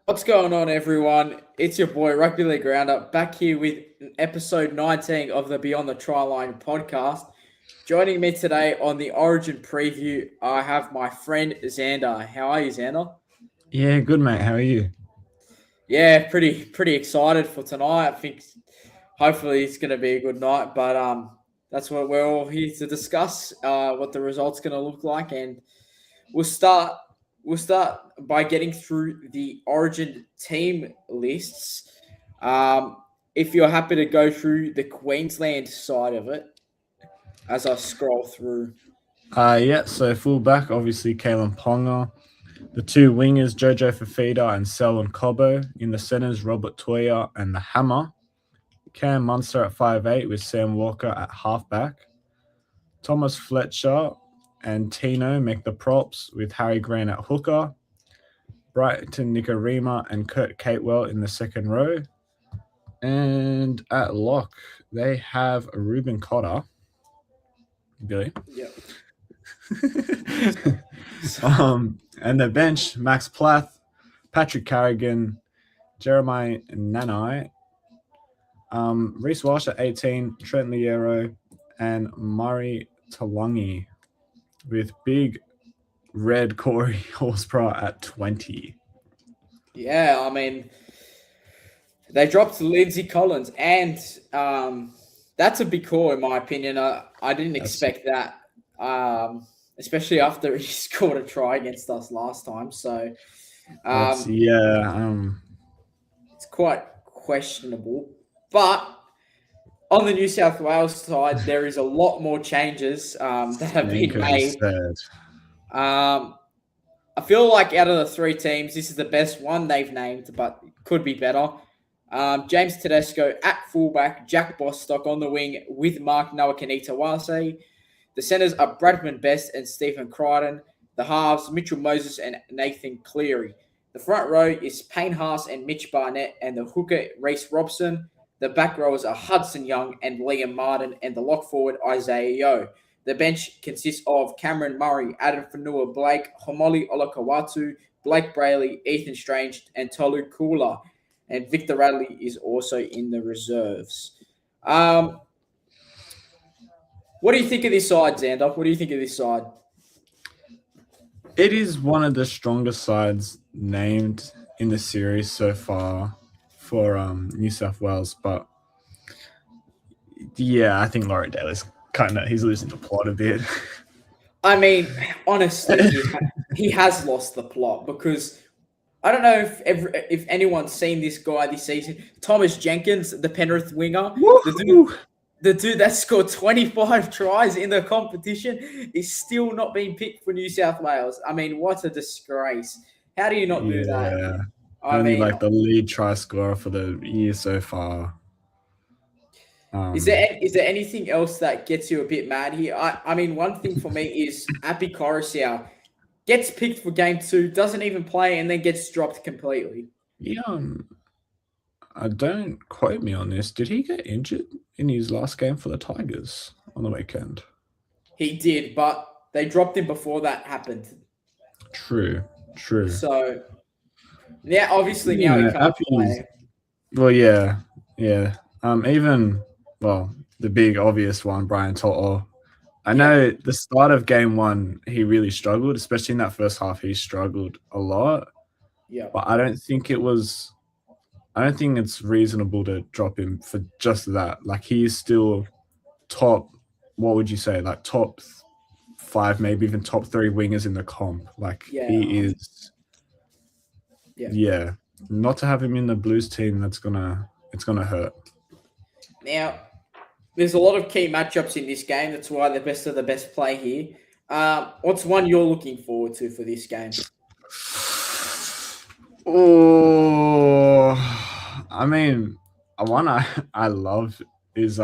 What's going on, everyone? It's your boy Rugby League Roundup back here with episode 19 of the Beyond the Tryline podcast. Joining me today on the Origin preview, I have my friend Xander. How are you, Xander? Yeah, good mate. How are you? Yeah, pretty excited for tonight. I think hopefully it's going to be a good night, but that's what we're all here to discuss. What the results going to look like, and we'll start. We'll start by getting through the Origin team lists. Um, if you're happy to go through the Queensland side of it, as I scroll through. Yeah, so fullback, obviously Kalen Ponga. The two wingers, Jojo Fafita and Selwyn Cobbo. In the centres, Robert Toya and the Hammer. Cam Munster at 5'8" with Sam Walker at halfback. Thomas Fletcher and Tino make the props with Harry Grant at hooker. Brighton Nikorima and Kurt Catewell in the second row. And at lock, they have Ruben Cotter. Billy. Yep. And the bench, Max Plath, Patrick Carrigan, Jeremiah Nanai, Reece Walsh at 18, Trent Liero, and Murray Talangi with big red Corey Horsburgh at 20. Yeah, I mean, they dropped Lindsay Collins, and that's a big call in my opinion. I didn't expect that, especially after he scored a try against us last time. So, it's quite questionable. But on the New South Wales side, there is a lot more changes that have been made. I feel like out of the three teams, this is the best one they've named, but could be better. James Tedesco at fullback, Jack Bostock on the wing with Mark Nawakanitawase. The centres are Bradman Best and Stephen Crichton. The halves, Mitchell Moses and Nathan Cleary. The front row is Payne Haas and Mitch Barnett, and the hooker, Reece Robson. The back rowers are Hudson Young and Liam Martin, and the lock forward, Isaiah Yeo. The bench consists of Cameron Murray, Adam Fanua Blake, Homoli Olakawatu, Blake Brayley, Ethan Strange, and Tolu Kula. And Victor Radley is also in the reserves. What do you think of this side, Xander? What do you think of this side? It is one of the strongest sides named in the series so far for New South Wales, but yeah, I think Laurie Daly's he's losing the plot a bit. I mean, honestly, he has lost the plot because I don't know if anyone's seen this guy this season. Thomas Jenkins, the Penrith winger, the dude that scored 25 tries in the competition is still not being picked for New South Wales. I mean, what a disgrace. How do you not do that? Only the lead try scorer for the year so far. Is there anything else that gets you a bit mad here? I mean, one thing for me is Api Coruscant gets picked for game 2, doesn't even play, and then gets dropped completely. Yeah, I don't quote me on this. Did he get injured in his last game for the Tigers on the weekend? He did, but they dropped him before that happened. True. So, yeah, obviously now he can't play. Well, yeah. The big obvious one, Brian Toto. I know the start of game 1, he really struggled, especially in that first half. He struggled a lot. Yeah. But I don't think it's reasonable to drop him for just that. Like, he is still top, what would you say, like top 5, maybe even top 3 wingers in the comp. Like, he is. Yeah. Not to have him in the Blues team, it's gonna hurt. Now, there's a lot of key matchups in this game. That's why the best of the best play here. What's one you're looking forward to for this game? Oh, I mean, one I love is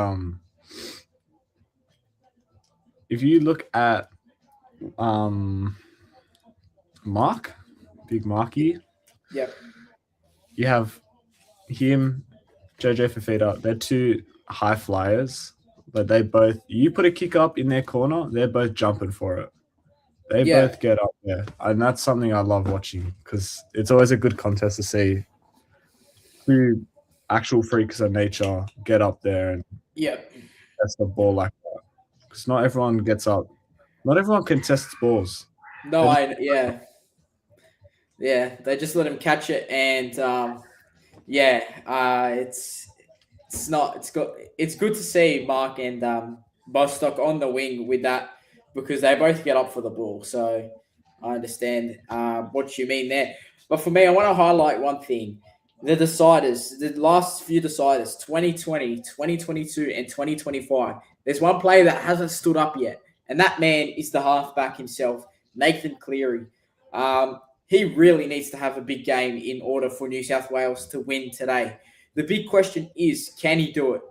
if you look at Big Marky. Yep. You have him, Jojo Fafita. They're two high flyers, but you put a kick up in their corner, they're both jumping for it. They Yeah, both get up there, and that's something I love watching because it's always a good contest to see two actual freaks of nature get up there and yeah. test the ball like that. Because not everyone gets up. Not everyone contests balls. No, They just, yeah. They just let him catch it, and yeah, it's not it's good to see Mark and Bostock on the wing with that because they both get up for the ball. So I understand what you mean there. But for me, I want to highlight one thing. The last few deciders, 2020, 2022, and 2025. There's one player that hasn't stood up yet, and that man is the halfback himself, Nathan Cleary. He really needs to have a big game in order for New South Wales to win today. The big question is, can he do it?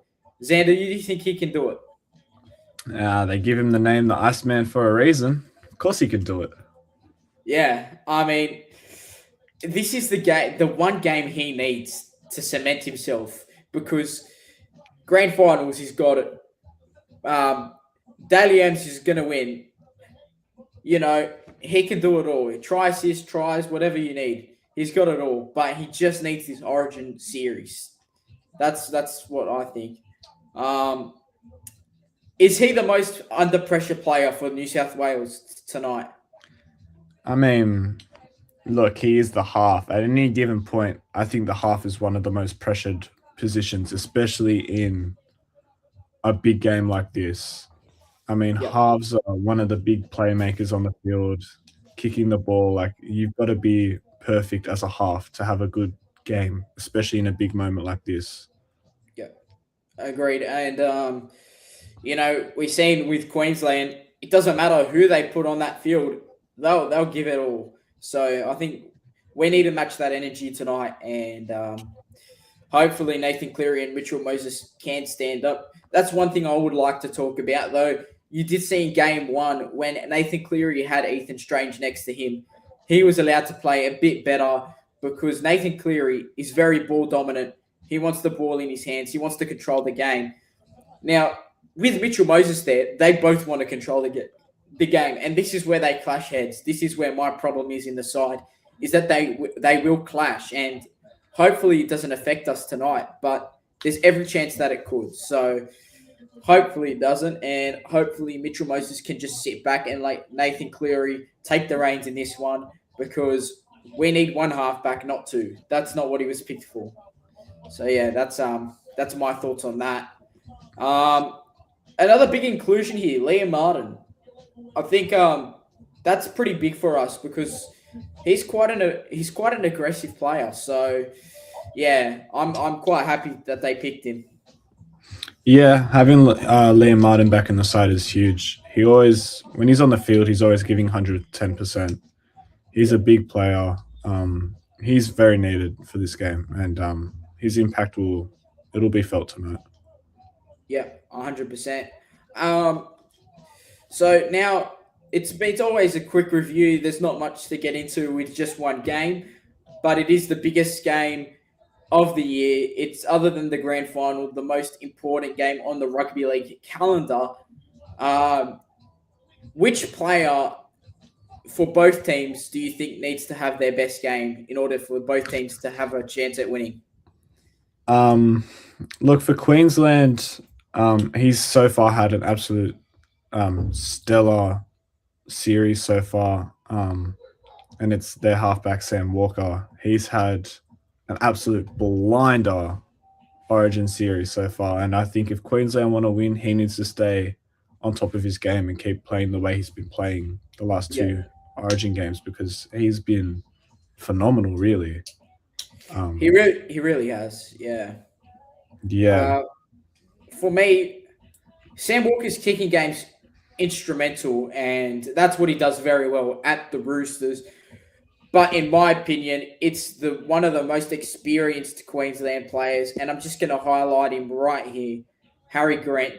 Xander, do you think he can do it? they give him the name the Iceman for a reason. Of course he can do it. Yeah, I mean, this is the one game he needs to cement himself because grand finals he's got it. Daly M's is going to win. You know, he can do it all. Try assists, tries, whatever you need. He's got it all, but he just needs this Origin series. That's what I think. Um, is he the most under pressure player for New South Wales tonight? I mean, look, he is the half. At any given point, I think the half is one of the most pressured positions, especially in a big game like this. I mean, Yeah, halves are one of the big playmakers on the field, kicking the ball. Like, you've got to be perfect as a half to have a good game, especially in a big moment like this. yeah, agreed. And we've seen with Queensland, it doesn't matter who they put on that field, they'll give it all. So I think we need to match that energy tonight, and hopefully Nathan Cleary and Mitchell Moses can stand up. That's one thing I would like to talk about, though. You did see in game one when Nathan Cleary had Ethan Strange next to him, he was allowed to play a bit better because Nathan Cleary is very ball dominant. He wants the ball in his hands. He wants to control the game. Now, with Mitchell Moses there, they both want to control the game, and this is where they clash heads. This is where my problem is in the side, is that they will clash, and hopefully it doesn't affect us tonight, but there's every chance that it could. So hopefully it doesn't, and hopefully Mitchell Moses can just sit back and let Nathan Cleary take the reins in this one because we need one halfback, not two. That's not what he was picked for. So yeah, that's my thoughts on that. Um, Another big inclusion here, Liam Martin. I think that's pretty big for us because he's quite an aggressive player. So yeah, I'm quite happy that they picked him. Yeah, having Liam Martin back in the side is huge. He always, when he's on the field, he's always giving 110%. He's Yeah, a big player. He's very needed for this game, and his impact it'll be felt tonight. yeah, 100%. Um, so now it's always a quick review. There's not much to get into with just one game, but it is the biggest game of the year. It's other than the grand final, the most important game on the rugby league calendar. Um, which player for both teams do you think needs to have their best game in order for both teams to have a chance at winning? Um, Look for Queensland. He's so far had an absolute stellar series so far, and it's their halfback Sam Walker. He's had an absolute blinder Origin series so far, and I think if Queensland want to win, he needs to stay on top of his game and keep playing the way he's been playing the last Yeah, two Origin games because he's been phenomenal, really. he really has. Yeah. Yeah, Uh, for me, Sam Walker's kicking game's instrumental, and that's what he does very well at the Roosters. But in my opinion, it's the one of the most experienced Queensland players, and I'm just going to highlight him right here, Harry Grant.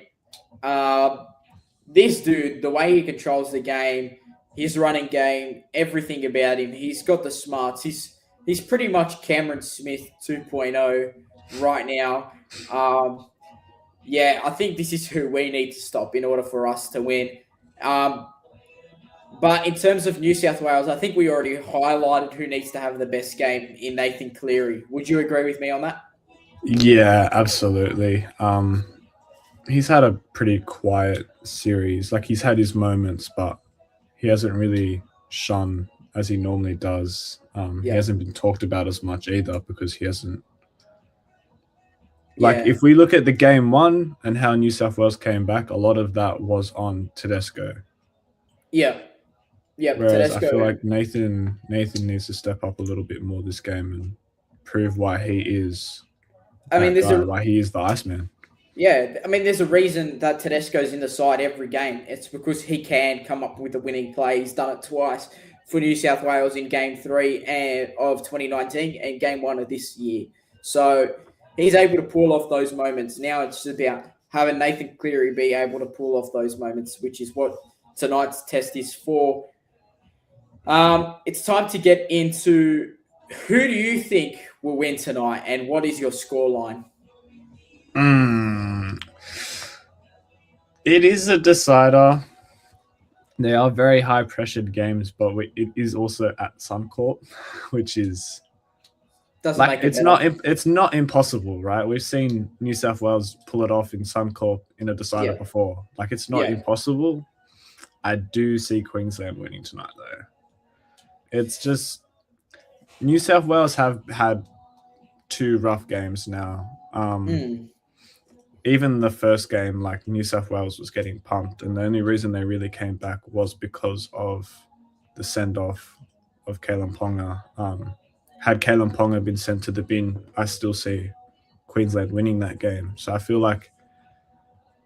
Uh, this dude, the way he controls the game, his running game, everything about him, he's got the smarts. He's pretty much Cameron Smith 2.0 right now. Um, yeah, I think this is who we need to stop in order for us to win. Um, But in terms of New South Wales, I think we already highlighted who needs to have the best game in Nathan Cleary. Would you agree with me on that? Yeah, absolutely. He's had a pretty quiet series. Like he's had his moments, but he hasn't really shone as he normally does. He Yeah. hasn't been talked about as much either because he hasn't. Like Yeah. if we look at the game one and how New South Wales came back, a lot of that was on Tedesco. Yeah. Yeah. Whereas I feel Tedesco. like Nathan needs to step up a little bit more this game and prove why he is I mean, that guy, why he is the Iceman. there's a reason that Tedesco's in the side every game. It's because he can come up with a winning play. He's done it twice for New South Wales in Game 3 of 2019 and Game 1 of this year. So he's able to pull off those moments. Now it's just about having Nathan Cleary be able to pull off those moments, which is what tonight's test is for. It's time to get into who do you think will win tonight and what is your scoreline? It is a decider. They are very high pressured games, but it is also at Suncorp, which is Doesn't make it it's not impossible, right? We've seen New South Wales pull it off in Suncorp in a decider before. Like it's not impossible. I do see Queensland winning tonight, though. It's just New South Wales have had 2 rough games now. Even the first game, like New South Wales was getting pumped, and the only reason they really came back was because of the send-off of Kalen Ponga. Had Kalen Ponga been sent to the bin, I still see Queensland winning that game. So I feel like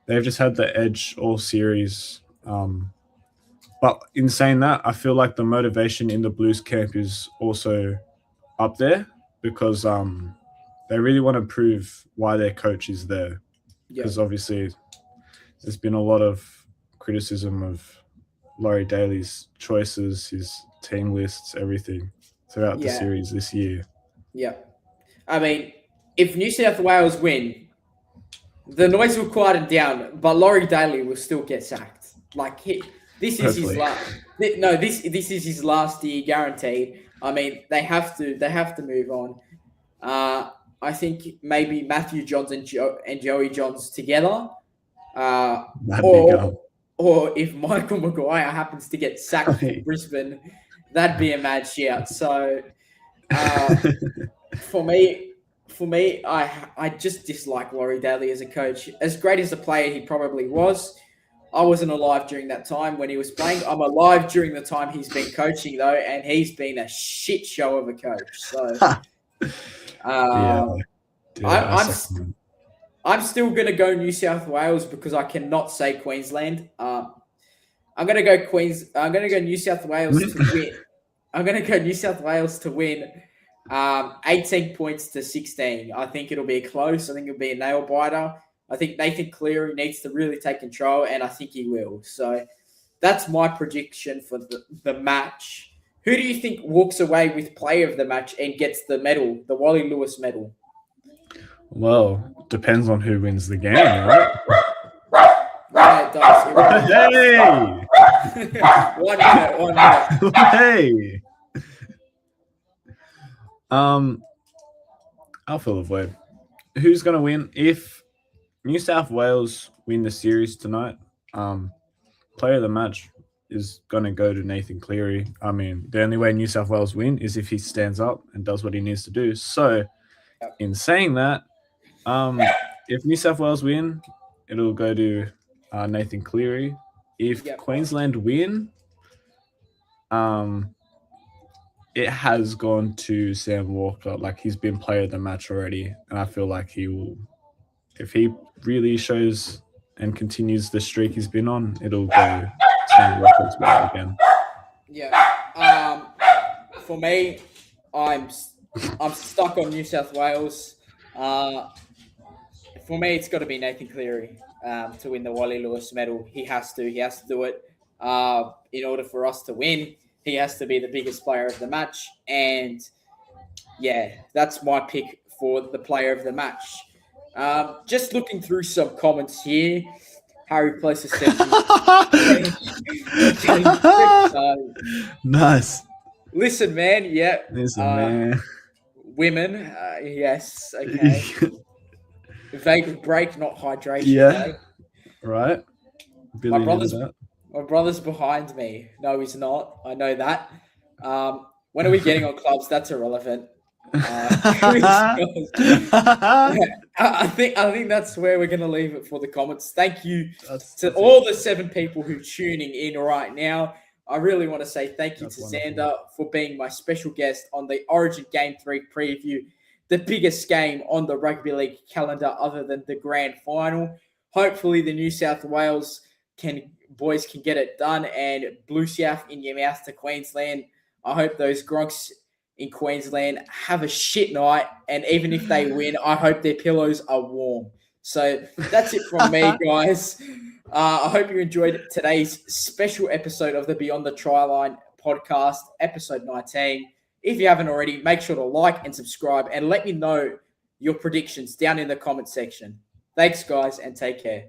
they've just had the edge all series. But in saying that, I feel like the motivation in the Blues camp is also up there because they really want to prove why their coach is there. Because obviously there's been a lot of criticism of Laurie Daly's choices, his team lists, everything throughout the series this year. Yeah. I mean, if New South Wales win, the noise will quieten down, but Laurie Daly will still get sacked. Like this is his last. No, this is his last year guaranteed. I mean, they have to move on. I think maybe Matthew Johns and Joey Johns together, or if Michael Maguire happens to get sacked from Brisbane, that'd be a mad shout. So, for me, I just dislike Laurie Daly as a coach. As great as a player he probably was, I wasn't alive during that time when he was playing. I'm alive during the time he's been coaching, though, and he's been a shit show of a coach. So, I'm still going to go New South Wales because I cannot say Queensland. I'm going to go New South Wales to win. I'm going to go New South Wales to win 18 points to 16. I think it'll be close. I think it'll be a nail biter. I think Nathan Cleary needs to really take control, and I think he will. So that's my prediction for the match. Who do you think walks away with player of the match and gets the medal, the Wally Lewis medal? Well, depends on who wins the game, right? Yeah, it does. Hey! 1 minute. Hey! I'll fill the void. Who's going to win? If New South Wales win the series tonight, player of the match is going to go to Nathan Cleary. I mean, the only way New South Wales win is if he stands up and does what he needs to do. So, in saying that, if New South Wales win, it'll go to Nathan Cleary. If Queensland win, it has gone to Sam Walker. Like, he's been player of the match already, and I feel like he will, if he really shows and continues the streak he's been on, it'll go Sam Walker's way again. Yeah. For me, I'm stuck on New South Wales. For me, it's got to be Nathan Cleary to win the Wally Lewis medal. He has to do it in order for us to win. He has to be the biggest player of the match. And, yeah, that's my pick for the player of the match. Just looking through some comments here. Harry places sexy. Nice. Listen, man. Yeah. Listen, man. Women. Yes. Okay. Vague break, not hydration. Yeah. Eh? Right. My Billy brother's that. my brother's behind me. No, he's not. I know that. When are we getting on clubs? That's irrelevant. I think that's where we're going to leave it for the comments. Thank you to all the 7 people who are tuning in right now. I really want to say thank you to Xander for being my special guest on the Origin Game 3 preview, the biggest game on the rugby league calendar other than the grand final. Hopefully the New South Wales boys can get it done, and Blue South in your mouth to Queensland. I hope those Gronks in Queensland have a shit night, and even if they win, I hope their pillows are warm. So that's it from me, guys. I hope you enjoyed today's special episode of the Beyond the Tryline podcast, episode 19. If you haven't already, make sure to like and subscribe, and let me know your predictions down in the comment section. Thanks, guys, and take care.